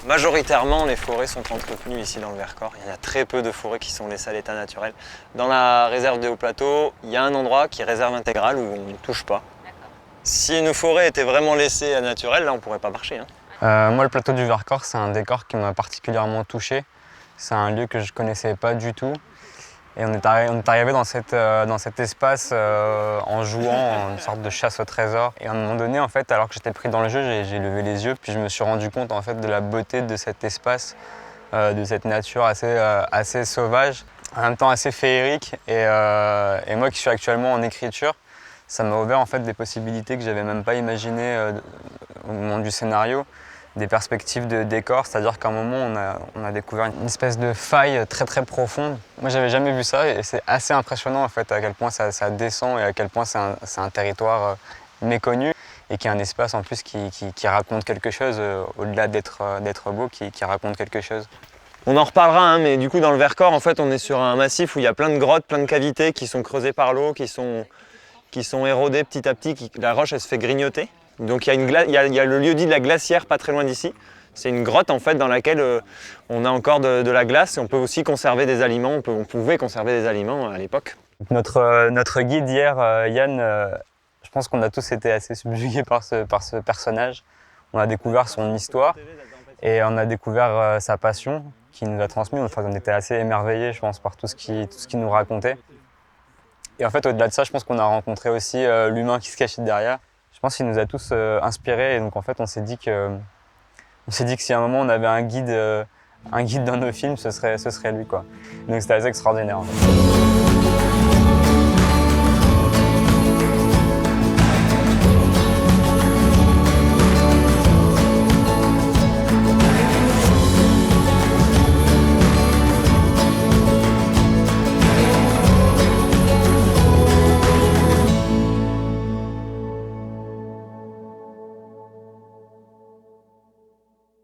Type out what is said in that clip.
Majoritairement, les forêts sont entretenues ici dans le Vercors. Il y a très peu de forêts qui sont laissées à l'état naturel. Dans la réserve des Hauts-Plateaux, il y a un endroit qui est réserve intégrale où on ne touche pas. Si une forêt était vraiment laissée à naturel, là on ne pourrait pas marcher. Moi, le plateau du Vercors, c'est un décor qui m'a particulièrement touché. C'est un lieu que je ne connaissais pas du tout. Et on est arrivé dans cet espace en jouant, une sorte de chasse au trésor. Et à un moment donné, en fait, alors que j'étais pris dans le jeu, j'ai levé les yeux, puis je me suis rendu compte en fait, de la beauté de cet espace, de cette nature assez sauvage, en même temps assez féerique. Et moi qui suis actuellement en écriture, ça m'a ouvert en fait, des possibilités que je n'avais même pas imaginées au moment du scénario. Des perspectives de décor, c'est-à-dire qu'à un moment on a découvert une espèce de faille très très profonde. Moi j'avais jamais vu ça et c'est assez impressionnant en fait à quel point ça descend et à quel point c'est un territoire méconnu et qui est un espace en plus qui raconte quelque chose au-delà d'être beau, qui raconte quelque chose. On en reparlera, mais du coup dans le Vercors en fait on est sur un massif où il y a plein de grottes, plein de cavités qui sont creusées par l'eau, qui sont érodées petit à petit, la roche elle se fait grignoter. Donc il y a le lieu dit de la glacière pas très loin d'ici. C'est une grotte en fait dans laquelle on a encore de la glace et on peut aussi conserver des aliments, on pouvait conserver des aliments à l'époque. Notre guide hier, Yann, je pense qu'on a tous été assez subjugués par ce personnage. On a découvert son histoire et on a découvert sa passion qu'il nous a transmise. Enfin, on était assez émerveillés, je pense, par tout ce qu'il nous racontait. Et en fait, au-delà de ça, je pense qu'on a rencontré aussi l'humain qui se cachait derrière. Je pense qu'il nous a tous inspirés et donc en fait, on s'est dit que si à un moment on avait un guide dans nos films, ce serait lui, quoi. Donc c'était assez extraordinaire. En fait.